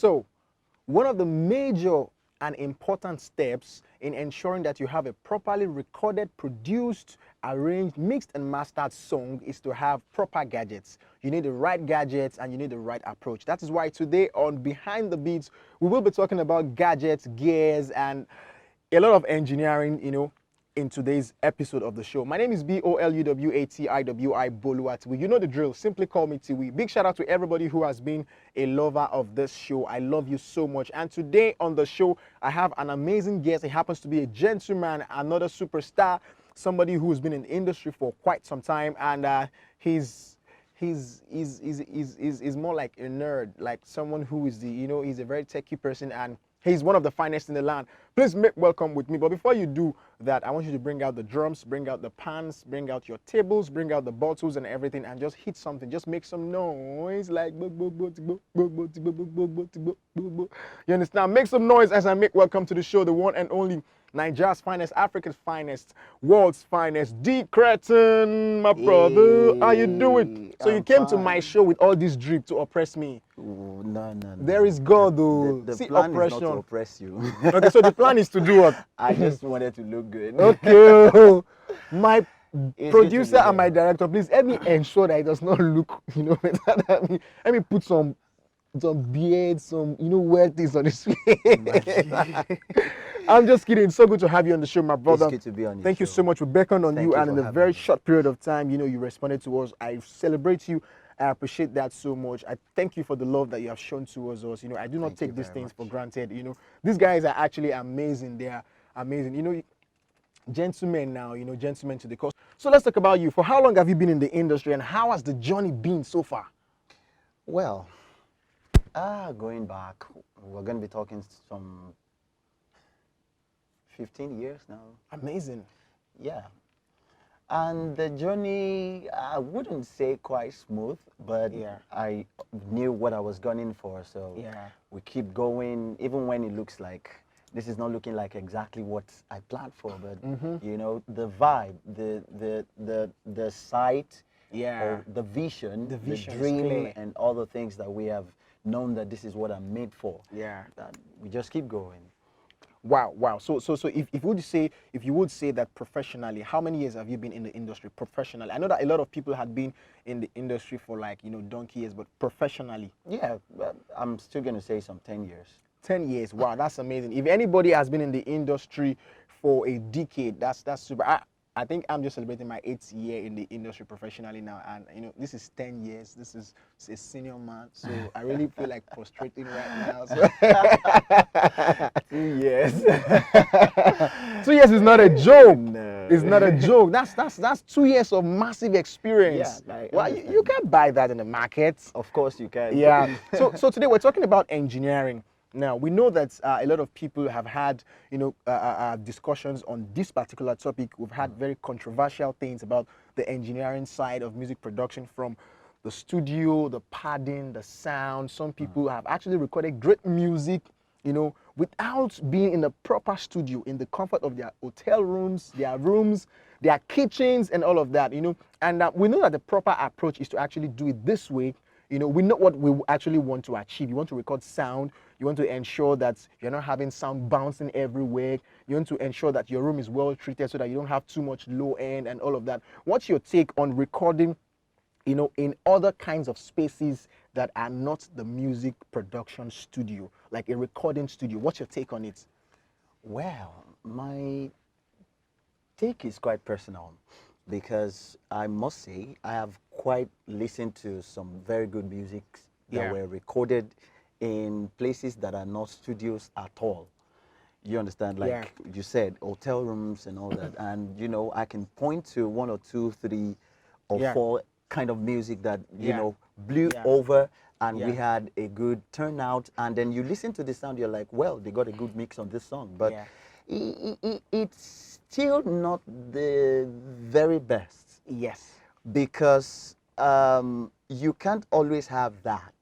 So, one of the major and important steps in ensuring that you have a properly recorded, produced, arranged, mixed and mastered song is to have proper gadgets. You need the right gadgets and you need the right approach. That is why today on Behind the Beats, we will be talking about gadgets, gears, and a lot of engineering, in today's episode of the show. My name is Boluwatiwi Boluwatiwi. You know the drill. Simply call me Tiwi. Big shout out to everybody who has been a lover of this show. I love you so much. And today on the show, I have an amazing guest. He happens to be a gentleman, another superstar, somebody who's been in the industry for quite some time, and he's more like a nerd, like someone who is he's a very techie person, and he's one of the finest in the land. Please make welcome with me. But before you do that, I want you to bring out the drums, bring out the pans, bring out your tables, bring out the bottles and everything, and just hit something. Just make some noise, like you understand? Make some noise as I make welcome to the show, the one and only Nigeria's finest, Africa's finest, world's finest, Krieton, my brother. How you doing? So you came to my show with all this drip to oppress me. Ooh, no. There is God, though. The See, plan oppression. is not to oppress you. Okay, so the plan is to do what? I just wanted to look good. Okay. My It's producer good to be and my here. director, please help me ensure that it does not look, better than me. Let me put some beard, some, weird things on his face. I'm just kidding. It's so good to have you on the show, my brother. It's good to be on your Thank you show. so much. We beckoned on Thank you, you and in for a having very me. short period of time, you responded to us. I celebrate you. I appreciate that so much. I thank you for the love that you have shown towards us. I do not Thank take you these very things for much. granted. These guys are actually amazing. They are amazing. Gentlemen now, gentlemen to the cause. So let's talk about you. For how long have you been in the industry, and how has the journey been so far? Well, going back, we're going to be talking some 15 years now. Amazing. Yeah. And the journey, I wouldn't say quite smooth, but Yeah. I knew what I was gunning for. So Yeah. we keep going, even when it looks like this is not looking like exactly what I planned for. But the vibe, the sight, Yeah. or the vision, The vision is dream, clear. and all the things that we have known that this is what I'm made for. Yeah. That we just keep going. Wow. So if you would say that professionally, how many years have you been in the industry professionally? I know that a lot of people had been in the industry for donkey years, but professionally, Yeah, but I'm still going to say some 10 years. 10 years. Wow, that's amazing. If anybody has been in the industry for a decade, that's super. I think I'm just celebrating my 8th year in the industry professionally now, and this is 10 years. This is a senior man, so I really feel like prostrating right now. So. 2 years. 2 years is not a joke. No. It's not a joke. That's 2 years of massive experience. Yeah, I Well, you understand. can't buy that in the market. Of course you can. Yeah. So today we're talking about engineering. Now we know that a lot of people have had discussions on this particular topic. We've had very controversial things about the engineering side of music production, from the studio, the padding, the sound. Some people have actually recorded great music, without being in the proper studio, in the comfort of their hotel rooms, their kitchens, and all of that. And we know that the proper approach is to actually do it this way. We know what we actually want to achieve. You want to record sound. You want to ensure that you're not having sound bouncing everywhere. You want to ensure that your room is well treated so that you don't have too much low end and all of that. What's your take on recording, in other kinds of spaces that are not the music production studio, like a recording studio? What's your take on it? Well, my take is quite personal, because I must say I have quite listened to some very good music that Yeah. were recorded in places that are not studios at all. You understand? Like Yeah. you said, hotel rooms and all that. And I can point to 1 or 2, 3 or Yeah. 4 kind of music that Yeah. blew Yeah. over, and Yeah. we had a good turnout. And then you listen to the sound, you're like, well, they got a good mix on this song. But Yeah. it's still not the very best, Yes. because you can't always have that.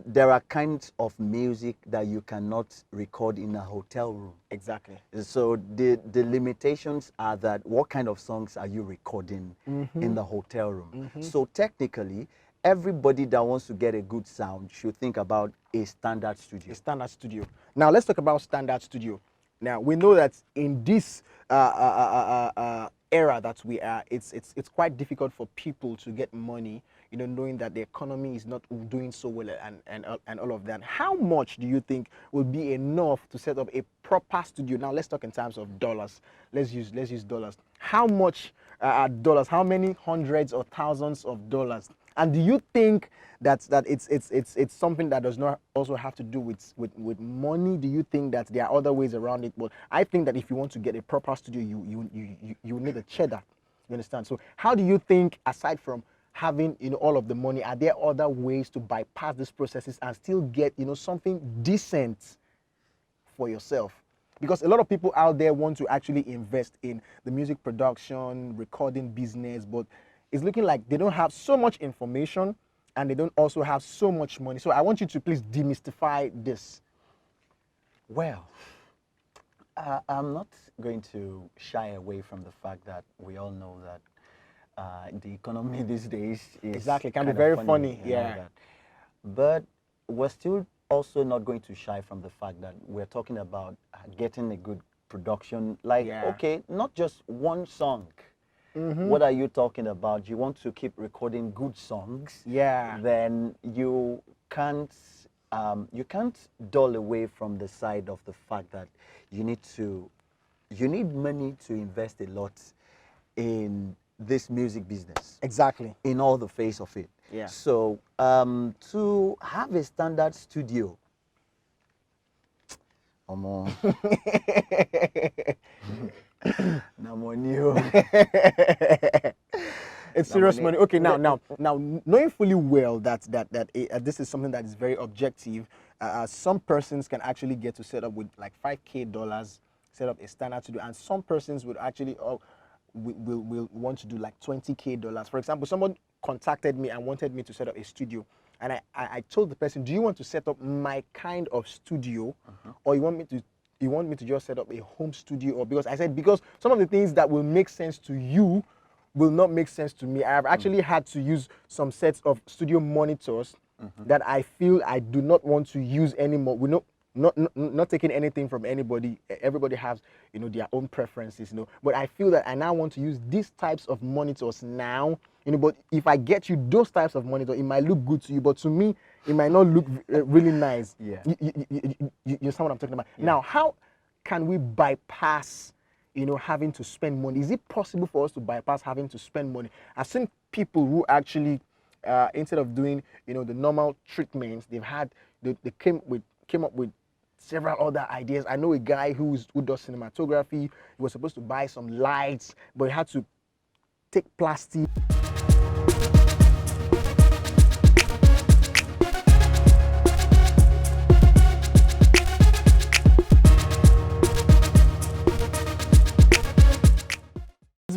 There are kinds of music that you cannot record in a hotel room. Exactly. So the limitations are that what kind of songs are you recording in the hotel room? So technically, everybody that wants to get a good sound should think about a standard studio. A standard studio. Now let's talk about standard studio. Now we know that in this era that we are, it's quite difficult for people to get money. You know, knowing that the economy is not doing so well and all of that. How much do you think will be enough to set up a proper studio? Now let's talk in terms of dollars. Let's use dollars. How much dollars? How many hundreds or thousands of dollars? And do you think that it's something that does not also have to do with money? Do you think that there are other ways around it? But I think that if you want to get a proper studio, you need a cheddar. You understand? So how do you think, aside from having, you know, all of the money, are there other ways to bypass these processes and still get, you know, something decent for yourself? Because a lot of people out there want to actually invest in the music production, recording business, but it's looking like they don't have so much information and they don't also have so much money. So I want you to please demystify this. Well, I'm not going to shy away from the fact that we all know that the economy these days is Exactly, can be kind of very funny, and all yeah. that. But we're still also not going to shy from the fact that we're talking about getting a good production. Like, Yeah. okay, not just one song. What are you talking about? You want to keep recording good songs? Yeah. Then you can't dull away from the side of the fact that you need money to invest a lot in this music business, Exactly. in all the face of it. Yeah. So to have a standard studio, na money. It's serious money. Okay, now, knowing fully well that this is something that is very objective, some persons can actually get to set up with like $5,000, set up a standard studio, and some persons would actually will want to do like $20,000. For example, someone contacted me and wanted me to set up a studio, and I told the person, do you want to set up my kind of studio, or you want me to just set up a home studio? Or because I said, because some of the things that will make sense to you will not make sense to me. I have actually had to use some sets of studio monitors that I feel I do not want to use anymore. We're not taking anything from anybody. Everybody has, you know, their own preferences, you know. But I feel that I now want to use these types of monitors now, you know. But if I get you those types of monitors, it might look good to you, but to me, it might not look really nice. Yeah. You understand what I'm talking about? Yeah. Now, how can we bypass, you know, having to spend money? Is it possible for us to bypass having to spend money? I've seen people who actually, instead of doing, you know, the normal treatments, they came up with several other ideas. I know a guy who does cinematography. He was supposed to buy some lights, but he had to take plastic.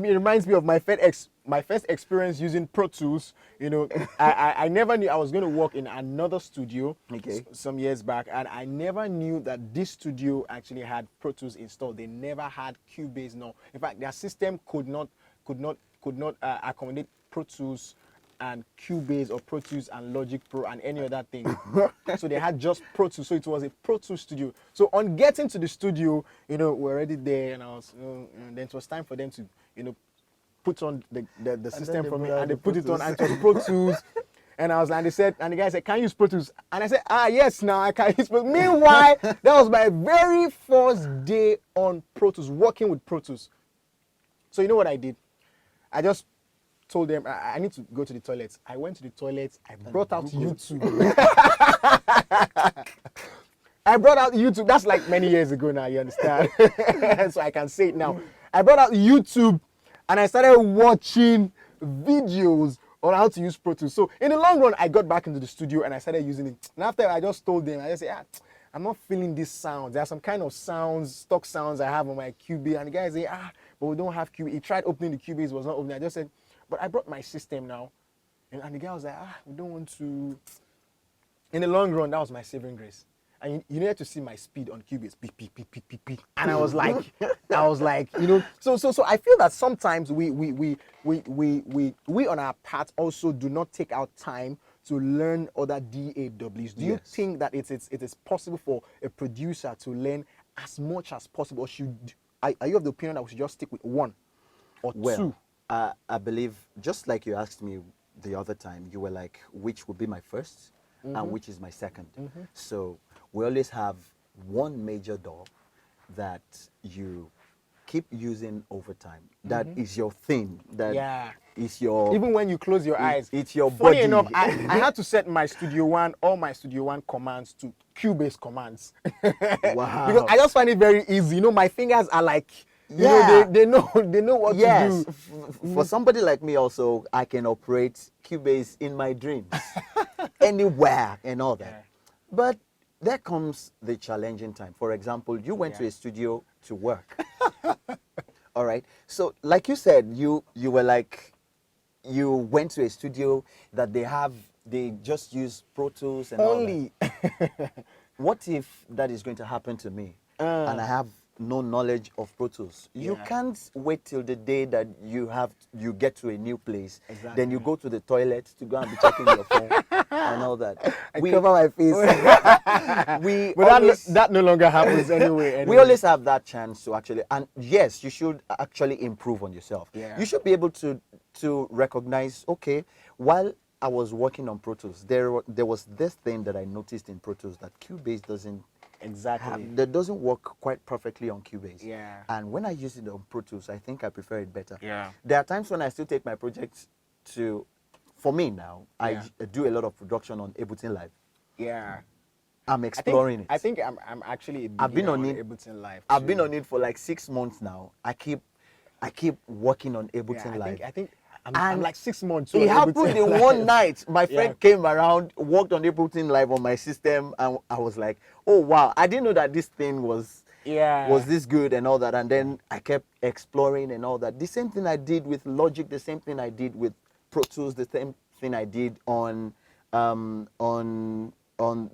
It reminds me of my first experience using Pro Tools. You know, I never knew I was going to work in another studio some years back, and I never knew that this studio actually had Pro Tools installed. They never had Cubase. No, in fact, their system could not accommodate Pro Tools and Cubase or Pro Tools and Logic Pro and any other thing. So they had just Pro Tools. So it was a Pro Tools studio. So on getting to the studio, you know, we're already there, and and then it was time for them to, you know, put on the system for me, and they put it on, and it was Pro Tools. And the guy said, can you use Pro Tools? And I said, yes, now I can use Pro Tools. Meanwhile, that was my very first day on Pro Tools, working with Pro Tools. So you know what I did? I just told them, I need to go to the toilet. I went to the toilet, I brought out YouTube. I brought out YouTube. That's like many years ago now, you understand? So I can say it now. I brought out YouTube, and I started watching videos on how to use Pro Tools. So in the long run, I got back into the studio and I started using it. And after I just told them, I just said, I'm not feeling these sounds. There are some kind of sounds, stock sounds I have on my Cubase. And the guy said, but we don't have Cubase. He tried opening the Cubase, it was not opening. I just said, but I brought my system now. And the guy was like, we don't want to. In the long run, that was my saving grace. and you needed to see my speed on Cubase, beep, beep, beep, beep, beep, beep. And I was like, so I feel that sometimes we on our part also do not take our time to learn other DAWs. Do you Yes. think that it is possible for a producer to learn as much as possible? Or are you of the opinion that we should just stick with one or Well, two? I believe, just like you asked me the other time, you were like, which would be my 1st and which is my 2nd. So we always have one major DAW that you keep using over time. That is your thing. That Yeah. is your, Even when you close your eyes. it's your Funny body. enough, I had to set all my Studio One commands to Cubase commands. Wow. Because I just find it very easy. You know, my fingers are like, Yeah. they know what Yes, to do. for somebody like me also, I can operate Cubase in my dreams, anywhere and all that. Yeah. But there comes the challenging time. For example, you went to Yeah. a studio to work. All right. So, like you said, you were like, you went to a studio that they just use Pro Tools and all that. Only. What if that is going to happen to me and I have no knowledge of Pro Tools? You Yeah. can't wait till the day that you get to a new place. Exactly. Then you go to the toilet to go and be checking your phone and all that. I cover my face. we But always, that no longer happens anyway. we always have that chance to actually, and yes, you should actually improve on yourself. Yeah. You should be able to recognize, okay, while I was working on Pro Tools, there was this thing that I noticed in Pro Tools that Cubase doesn't Exactly. that doesn't work quite perfectly on Cubase. Yeah. And when I use it on Pro Tools, I think I prefer it better. Yeah. There are times when I still take my projects for me now, Yeah. I do a lot of production on Ableton Live. Yeah. I'm exploring it. I think I'm actually a I've been beginner on it. Ableton Live. I've been too. on it for like 6 months now. I keep working on Yeah, Ableton Live. I think I'm And like 6 months. It on happened Ableton in Live. one night. My friend Yeah. came around, worked on Ableton Live on my system, and I was like, "Oh wow! I didn't know that this thing was this good and all that." And then I kept exploring and all that. The same thing I did with Logic. The same thing I did with Pro Tools. The same thing I did on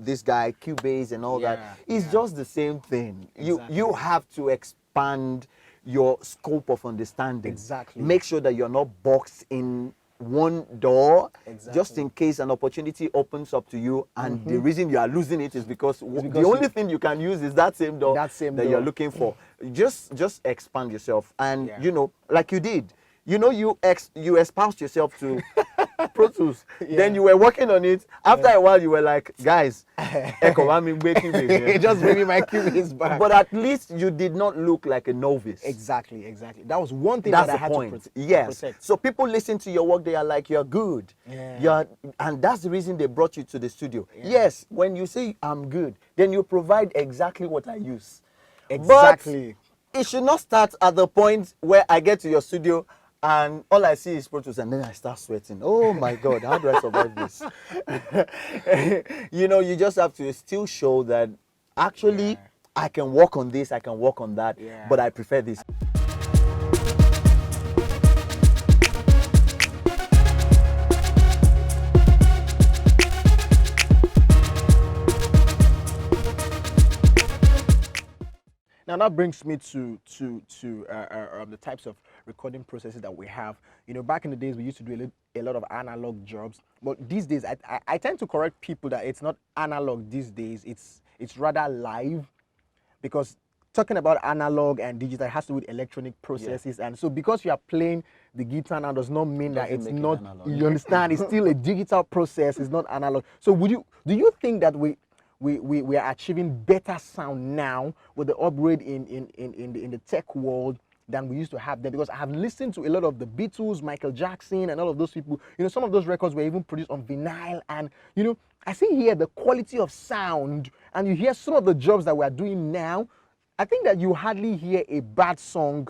this guy Cubase and all that. Yeah, It's just the same thing. Exactly. You have to expand your scope of understanding. Exactly. Make sure that you're not boxed in one door, Exactly. just in case an opportunity opens up to you, and the reason you are losing it is because, the because only thing you can use is that same door That same you're door. looking for. Just expand yourself, and Yeah. you know, like you did. You know, you espoused yourself to Pro Tools. Then you were working on it. After a while, you were like, guys, Just bring me my Cubase back. but at least you did not look like a novice. Exactly. That was one thing That's that I the had point. to Yes. protect. So people listen to your work, they are like, you're good. Yeah. And that's the reason they brought you to the studio. Yes, when you say I'm good, then you provide exactly what I use. Exactly. But it should not start at the point where I get to your studio and all I see is Pro Tools, and then I start sweating. Oh my God, how do I survive this? You know, you just have to still show that actually Yeah. I can work on this, I can work on that, Yeah. but I prefer this. Now that brings me to the types of recording processes that we have. You know, back in the days we used to do a lot of analog jobs, but these days I tend to correct people that it's not analog these days. It's rather live, because talking about analog and digital has to do with electronic processes, and so because you are playing the guitar now does not mean that Doesn't it's make it not. analog. You understand? It's still a digital process. It's not analog. So do you think that we are achieving better sound now with the upgrade in the tech world than we used to have then? Because I have listened to a lot of the Beatles, Michael Jackson, and all of those people. You know, some of those records were even produced on vinyl, and you know, I see here the quality of sound, and you hear some of the jobs that we are doing now. I think that you hardly hear a bad song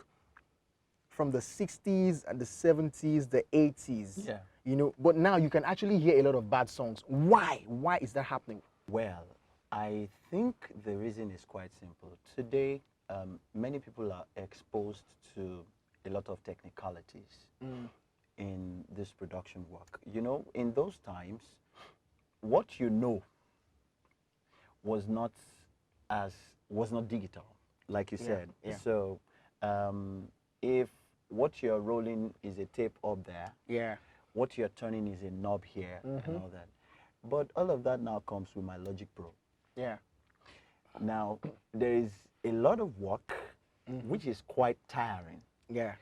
from the 60s and the 70s, the 80s. Yeah. You know, but now you can actually hear a lot of bad songs. Why? Why is that happening? Well, I think the reason is quite simple. Today, many people are exposed to a lot of technicalities in this production work. You know, in those times, what you know as was not digital, like you said. yeah. So if what you're rolling is a tape up there, Yeah. what you're turning is a knob here and all that. But all of that now comes with my Logic Pro. Yeah. Now, there is a lot of work, which is quite tiring. Yeah.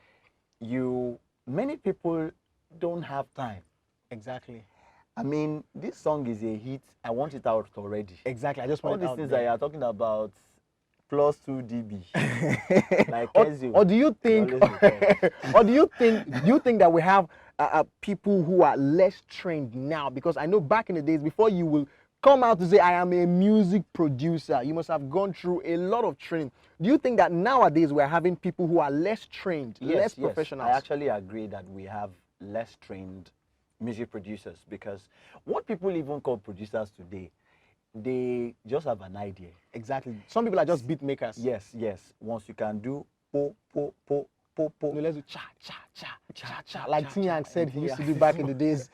Many people don't have time. Exactly. I mean, this song is a hit. I want it out already. Exactly. I just All want it these out things there. that you are talking about, plus 2 dB. Like or do you think or do you think that we have people who are less trained now? Because I know back in the days, before you will come out to say I am a music producer, you must have gone through a lot of training. Do you think that nowadays we're having people who are less trained, less professionals? I actually agree that we have less trained music producers, because what people even call producers today, they just have an idea. Exactly. Some people are just beat makers. Yes. Once you can do po po po po po. No, let's do cha cha cha cha cha, like T Yang said he used to do back in the days.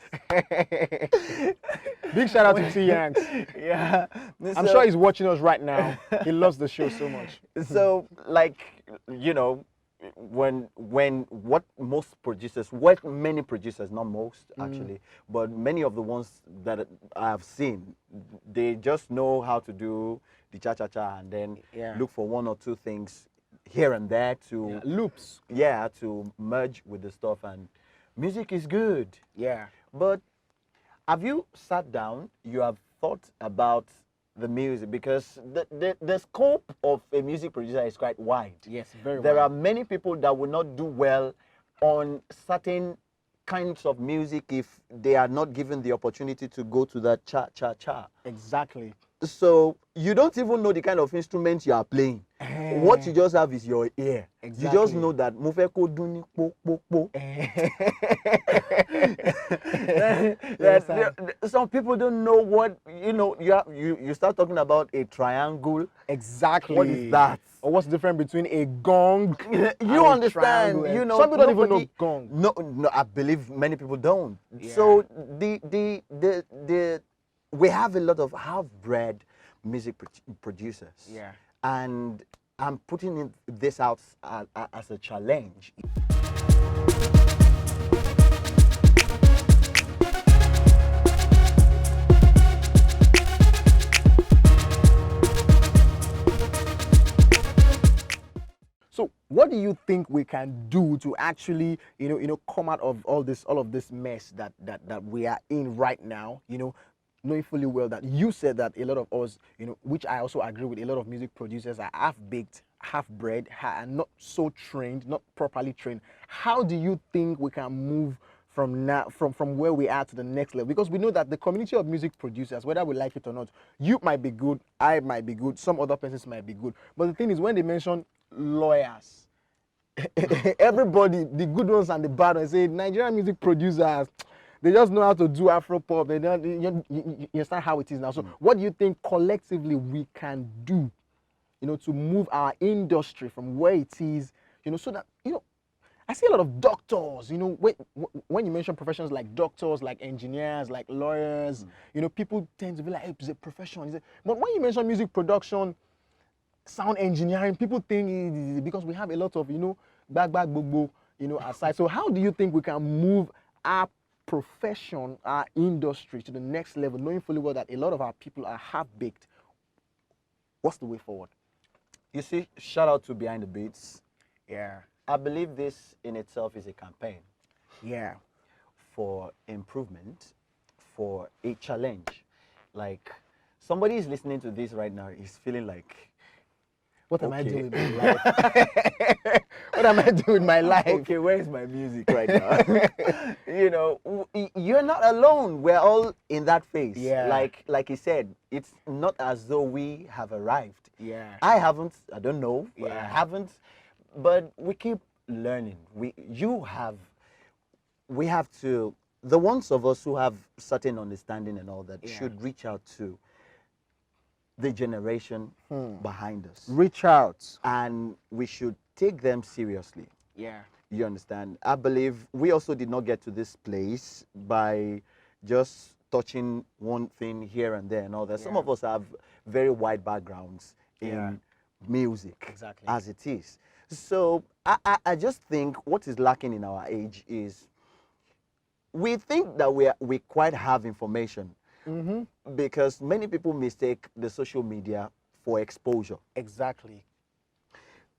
Big shout out to T Yang. Yeah, I'm sure he's watching us right now. He loves the show so much. So, like, you know, when what many producers, not most actually, but many of the ones that I have seen, they just know how to do the cha cha cha and then look for one or two things here and there to loops. Yeah, to merge with the stuff, and music is good. Yeah. But have you sat down? You have thought about the music, because the scope of a music producer is quite wide. Yes, very wide. There are many people that will not do well on certain kinds of music if they are not given the opportunity to go to that cha cha cha. Exactly. So you don't even know the kind of instrument you are playing. What you just have is your ear. Exactly. You just know that mufeko duni po po po. Some people don't know what, you know. You start talking about a triangle. Exactly. What is that? Or what's the difference between a gong? You understand? You know, some people don't even know gong. No, I believe many people don't. Yeah. So we have a lot of half-bred music producers. Yeah. And I'm putting this out as a challenge. So what do you think we can do to actually, come out of all of this mess that we are in right now, knowing fully well that you said that a lot of us, which I also agree with, a lot of music producers are half-baked, half-bred, and not so trained, not properly trained. How do you think we can move from where we are to the next level? Because we know that the community of music producers, whether we like it or not, you might be good, I might be good, some other persons might be good. But the thing is, when they mention lawyers, everybody, the good ones and the bad ones, say Nigerian music producers, they just know how to do Afro pop. They don't, you understand how it is now. So what do you think collectively we can do, to move our industry from where it is, so that, I see a lot of doctors, when you mention professions like doctors, like engineers, like lawyers, people tend to be like, hey, it's a profession. But when you mention music production, sound engineering, people think because we have a lot of, bag, bobo, aside. So how do you think we can move our profession, our industry to the next level, knowing fully well that a lot of our people are half-baked? What's the way forward? You see, shout out to Behind the Beats. Yeah. I believe this in itself is a campaign. Yeah. For improvement, for a challenge. Like, somebody is listening to this right now is feeling like, what am I doing with my life? What am I doing with my life? Okay, where's my music right now? You're not alone. We're all in that phase. Yeah. Like he said, it's not as though we have arrived. Yeah. I haven't. I don't know. Yeah. I haven't. But we keep learning. We have to. The ones of us who have certain understanding and all that should reach out to the generation behind us. Reach out. And we should take them seriously. Yeah. You understand? I believe we also did not get to this place by just touching one thing here and there and all that. Some of us have very wide backgrounds in Yeah. music Exactly. as it is. So I just think what is lacking in our age is we think that we quite have information because many people mistake the social media for exposure. Exactly.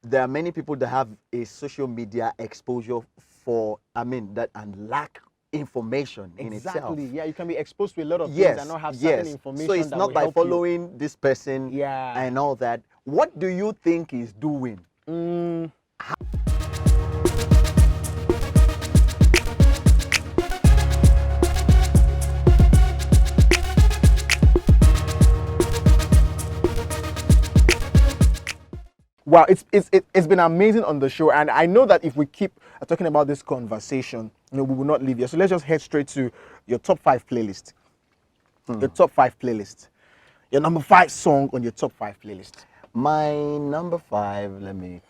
There are many people that have a social media exposure for, I mean, that and lack information in itself. Exactly. Yeah, you can be exposed to a lot of things and Yes, not have certain yes. So information it's that not will by help you. following this person Yeah. and all that. What do you think he's doing? Mm, wow, it's been amazing on the show, and I know that if we keep talking about this conversation, we will not leave here. So let's just head straight to your top 5 playlist. Your top 5 playlist. Your number 5 song on your top 5 playlist. My number 5, let me.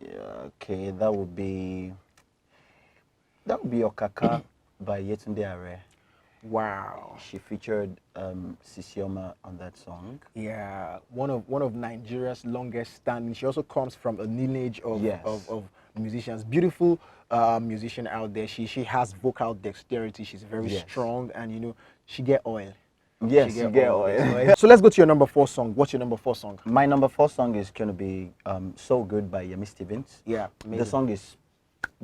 Yeah, okay, that would be Okaka by Yetunde Are. Wow. She featured Sisioma on that song. Yeah, one of Nigeria's longest standing. She also comes from a lineage of Yes. of musicians. Beautiful musician out there. She has vocal dexterity. She's very Yes. strong, and she get oil. Yes, you get oil. oil. So let's go to your number 4 song. What's your number 4 song? My number 4 song is going to be So Good by Yemi Stevens. Yeah, The amazing. song is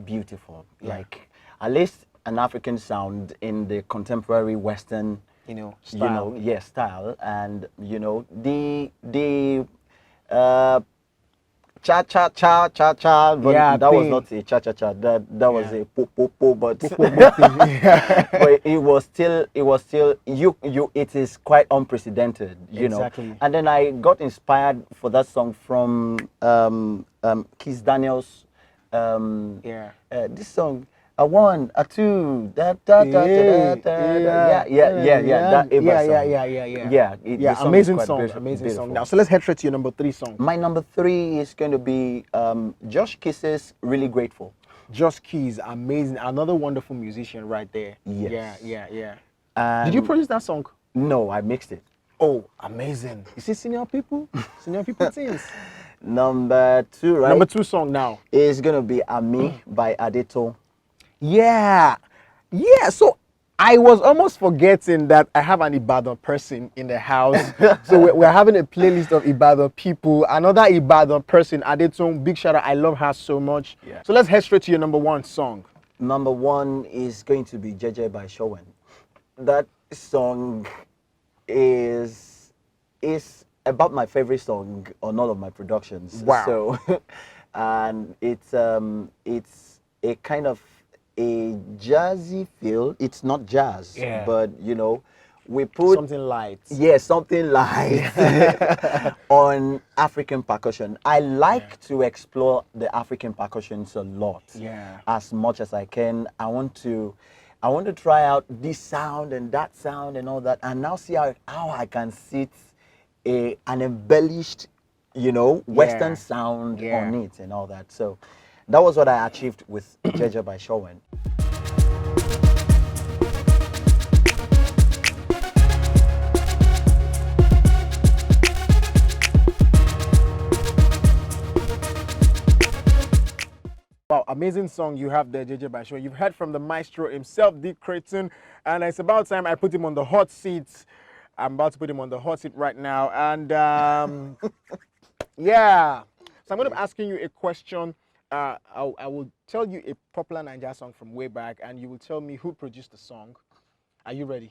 beautiful. Yeah. Like, at least an African sound in the contemporary Western, Style. style. And, the cha cha cha cha cha, but Yeah, that was thing. not a cha cha cha. That was Yeah. a po po po, but Yeah. but it was still it is quite unprecedented, Exactly. And then I got inspired for that song from Keith Daniels. Yeah. This song. A 1, a 2, da da da da da da. Yeah. That Ava song. Yeah. The song is Amazing quite song. beautiful- Amazing song. beautiful. Now, so let's head straight to your number 3 song. My number 3 is going to be Josh Kisses, Really Grateful. Josh Keys, amazing. Another wonderful musician right there. Yes. Yeah. And Did you produce that song? No, I mixed it. Oh, amazing. You see senior people? Senior people things. Number 2, right? Number 2 song now. is going to be Ami by Adeto. Yeah. So I was almost forgetting that I have an Ibadan person in the house. So we're having a playlist of Ibadan people. Another Ibadan person, Adetong, big shout out. I love her so much. Yeah. So let's head straight to your number 1 song. Number 1 is going to be JJ by Showen. That song is about my favorite song on all of my productions. Wow. So, and it's a kind of a jazzy feel. It's not jazz, Yeah. but we put Something light. something light on African percussion. I like to explore the African percussions a lot. Yeah. As much as I can. I want to try out this sound and that sound and all that, and now see how I can sit an embellished, Western sound on it and all that. So that was what I achieved with Jeja by Showen. Wow, amazing song you have there, JJ Basho. You've heard from the maestro himself, Krieton, and it's about time I put him on the hot seat. I'm about to put him on the hot seat right now, and yeah. So I'm going to be asking you a question. I will tell you a popular Nigeria song from way back, and you will tell me who produced the song. Are you ready?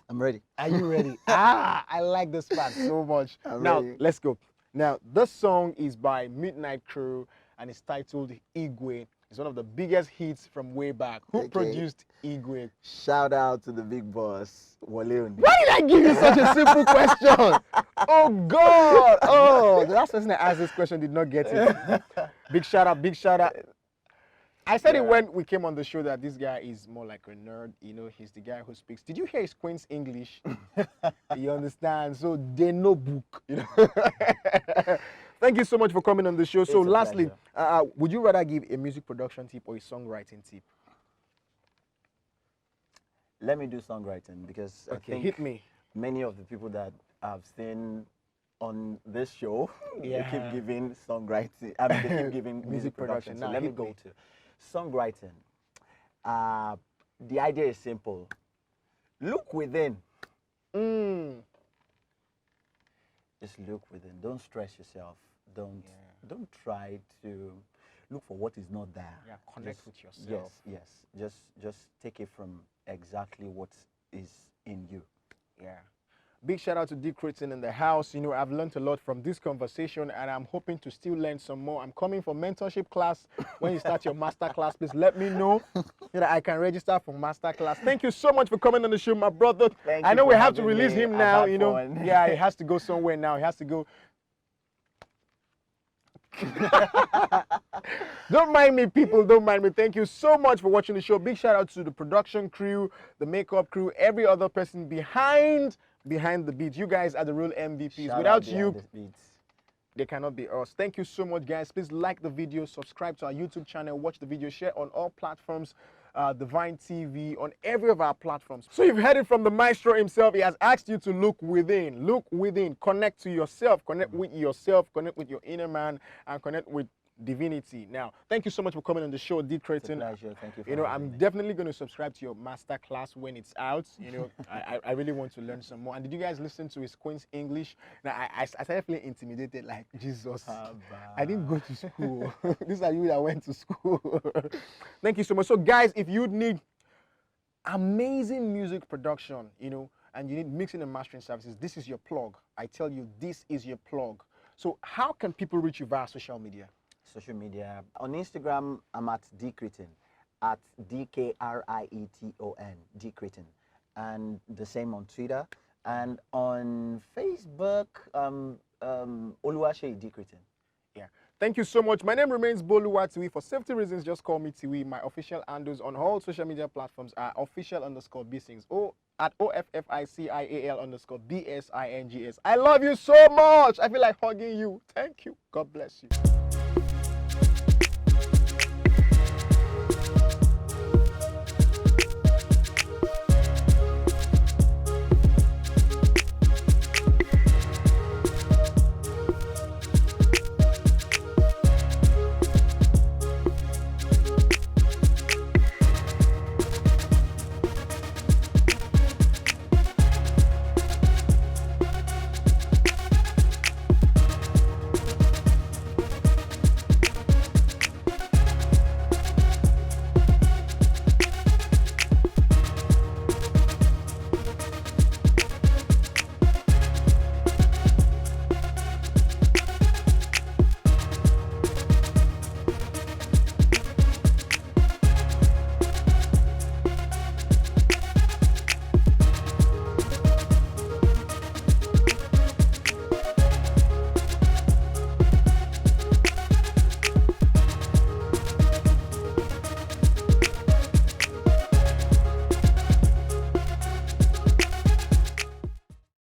I'm ready. Are you ready? I like this part so much. Now, ready. let's go. Now, this song is by Midnight Crew, and it's titled Igwe. It's one of the biggest hits from way back. Who Okay. produced Igwe? Shout out to the big boss, Wale. Why did I give you such a simple question? Oh, God. Oh, the last person that asked this question did not get it. Big shout out, big shout out. I said it when we came on the show that this guy is more like a nerd. He's the guy who speaks. Did you hear his Queen's English? You understand? So they know book. Thank you so much for coming on the show. So It's a lastly, pleasure. would you rather give a music production tip or a songwriting tip? Let me do songwriting because I Okay, think hit me. many of the people that I've seen on this show, they Yeah. keep giving songwriting. I mean, they keep giving music production. So Now, let me hit go me. to songwriting. The idea is simple. Look within. Mm. Just look within. Don't stress yourself. Don't try to look for what is not there. Yeah, connect Just- with yourself. Yes. Just take it from exactly what is in you. Yeah. Big shout out to Krieton in the house. You know, I've learned a lot from this conversation and I'm hoping to still learn some more. I'm coming for mentorship class. When you start your master class, please let me know so that I can register for master class. Thank you so much for coming on the show, my brother. Thank I you know we for have to having release me. him I've now, had you know. fun. Yeah, he has to go somewhere now. He has to go. Don't mind me, people. Don't mind me. Thank you so much for watching the show. Big shout out to the production crew, the makeup crew, every other person behind the beats. You guys are the real MVPs. Shout Without out you, behind the beats. they cannot be us. Thank you so much, guys. Please like the video, subscribe to our YouTube channel, watch the video, share on all platforms, Divine TV, on every of our platforms. So you've heard it from the maestro himself. He has asked you to look within, connect to yourself, connect with your inner man, and connect with divinity. Now, thank you so much for coming on the show, It's a Krieton. pleasure. Thank you for You know, having I'm me. definitely going to subscribe to your master class when it's out. You know, I really want to learn some more. And did you guys listen to his Queen's English? Now, I started feeling intimidated, like, Jesus, I didn't go to school. These are you that went to school. Thank you so much. So, guys, if you need amazing music production, you know, and you need mixing and mastering services, this is your plug. I tell you, this is your plug. So, how can people reach you via social media? Social media. On Instagram, I'm at Krieton, at DKRIETON, Krieton. And the same on Twitter. And on Facebook, Oluwase Krieton. Yeah. Thank you so much. My name remains Boluwa Tiwi. For safety reasons, just call me Tiwi. My official handles on all social media platforms are official_Bsings. At OFFICIAL_BSINGS. I love you so much. I feel like hugging you. Thank you. God bless you.